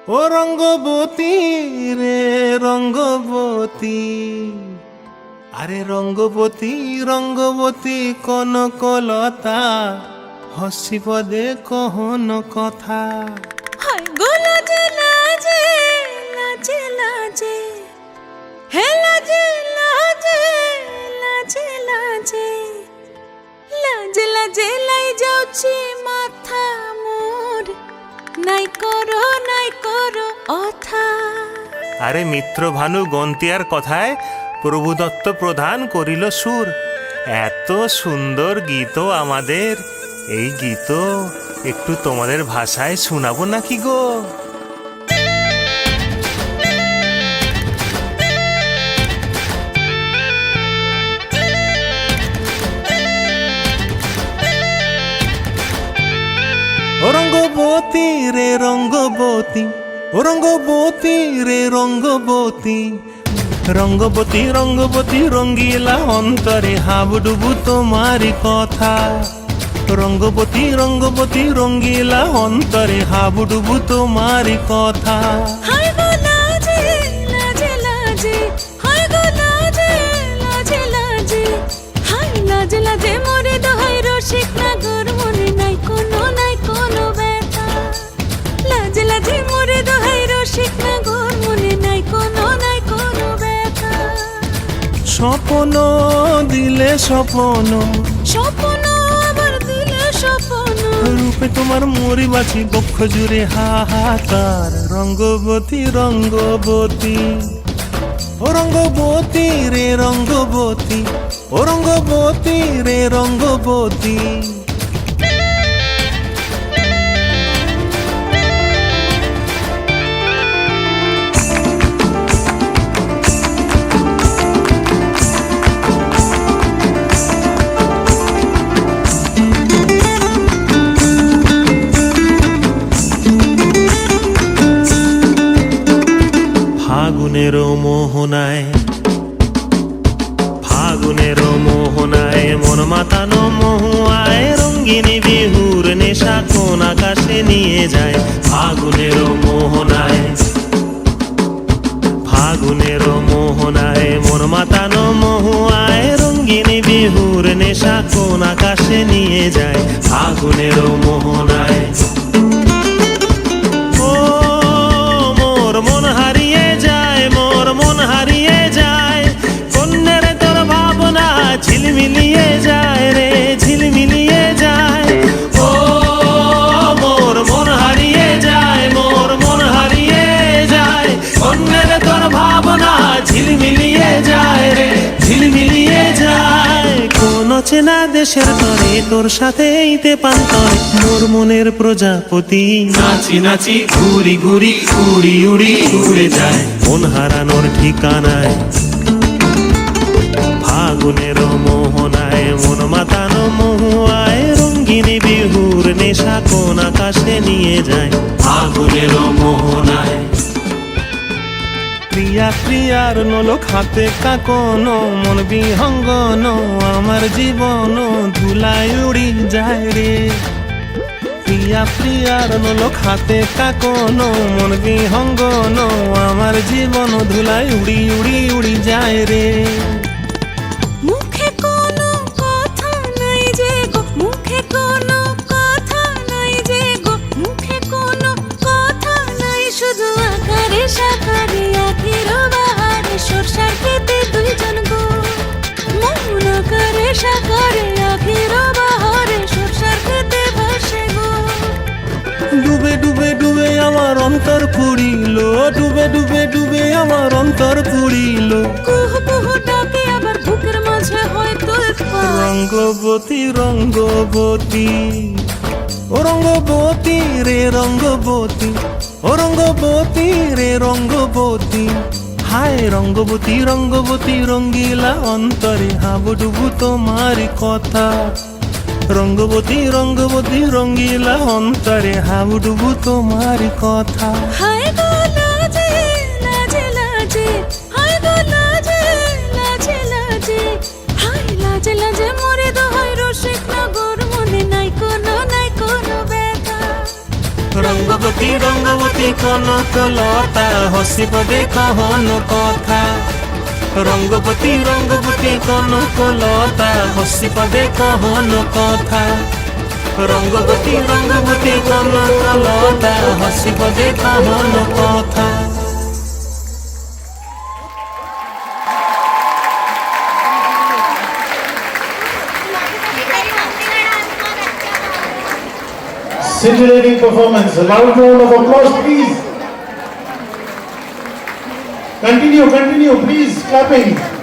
ও রঙ্গবতী রে রঙ্গবতী, আরে রঙ্গবতী রঙ্গবতী কনকলতা, হসি পদে কহন কথা। হায় গো লাজে লাজে লাজে লাজে, হে লাজে লাজে লাজে লাজে, লাজে লাজে লাই যাଉଛି মাথা মোর, নাই করো অথা। আরে মিত্র ভানু গন্তিয়ার কথায় প্রভু দত্ত প্রধান করিল সুর। এত সুন্দর গীত আমাদের, এই গীত একটু তোমাদের ভাষায় শোনাবো নাকি গো? ও রঙ্গবতী রে রঙ্গবতী, ও রঙ্গবতী রে রঙ্গবতী, রঙ্গবতী রঙ্গবতী রঙ্গিলা অন্তরে হাবুডুবু তোমারি কথা। রঙ্গবতী রঙ্গবতী রঙ্গিলা অন্তরে হাবুডুবু তোমারি কথা। হায় গো লাজে লাজে লাজে, হায় গো লাজে লাজে লাজে, হায় লাজে লাজে মোরে দোহাই রসিক নাগর, মনে নাই কোনো ব্যথা। লাজে লাজে মোরে দোহাই রসিক নাগর, মনে নাই কোনো ব্যথা। স্বপ্ন দিলে স্বপ্ন, স্বপ্ন আবার দিলে স্বপ্ন, রূপে তোমার মরি বাছি বক্ষ জুড়ে হাহাকার। রঙ্গবতী রঙ্গবতী, ও রঙ্গবতী রে রঙ্গবতী, ও রঙ্গবতী রে রঙ্গবতী। ফাগুনের মোহনায়, ফাগুনের মোহনায় মন মাতানো মহুয়ায়, রঙ্গিনী বিহুর নেশা কোন আকাশে নিয়ে যায়। ফাগুনের মোহনায়, ফাগুনের মোহনায় মন মাতানো মহুয়ায়, রঙ্গিনী বিহুর নেশা কোন আকাশে নিয়ে যায়। ফাগুনের মোহনায় মন হারিয়ে যায়, মোর মন হারিয়ে যায়, কন্যের তোর ভাবনা ঝিলমিলিয়ে যায় রে, ঝিলমিলিয়ে যায়। ও মোর মন হারিয়ে যায়, মোর মন হারিয়ে যায়, কন্যের তোর ভাবনা ঝিলমিলিয়ে যায় রে, ঝিলমিলিয়ে যায়। কোন চেনা দেশের তরে তোর সাথে ইতে পান্তরে, মোর মনের প্রজাপতি নাচি নাচি ঘুরি ঘুরি উড়ি উড়ি উড়ে যায়, মন হারানোর ঠিকানায়। ফাগুনের মোহনায় মন মাতানো মহুয়ায়, রঙ্গিনী বিহুর নেশা কোন আকাশে নিয়ে যায়। ফাগুনের মোহনায় প্রিয়া প্রিয়ার নলোক হাতে কাকন, মন বিহঙ্গন আমার জীবন ধুলায় উড়ি যায় রে। প্রিয়া প্রিয়ার নলোক হাতে কাকন, মন বিহঙ্গন আমার জীবন ধুলায় উড়ি উড়ি উড়ি যায় রে। মুখে কোনো কথা নাই যে গো, মুখে কোনো কথা নাই যে গো, মুখে কোনো কথা নাই, শুধু আকারে সাকারে আখির বাহারে সরষার খেতে দুইজন গো। মন আকারে সাকারে আখির বাহারে সরষার খেতে ভাসে গো। ডুবে ডুবে ডুবে আমার অন্তর পুড়িল, ডুবে ডুবে ডুবে আমার অন্তর পুড়িল। কুহু কুহু ডাকে আবার বুকের মাঝে হয় তোলপাড়। রঙ্গবতী রঙ্গবতী, ও রঙ্গবতী রে রঙ্গবতী, ও রঙ্গবতী রে রঙ্গবতী। হায় রঙ্গবতী রঙ্গবতী রঙ্গিলা অন্তরে হাবুডুবু তোমারি কথা। রঙ্গবতী রঙ্গবতী রঙ্গিলা অন্তরে হাবুডুবু তোমারি কথা। হায় গো লাজে লাজে লাজে, হায় গো লাজে লাজে লাজে, হায় লাজে লাজে মোরে দোহাই রসিক নাগর, মনে নাই কোনো ব্যথা। রঙ্গবতী রঙ্গবতী কনকলতা হসিব দেখ হন কথা রঙ্গবতী কনকলতা হসিব দেখ হন কথা রঙ্গবতী কনকলতা হসিব দেখ হন কথা। Scintillating performance. A loud round of applause, please. Continue, please. Clapping.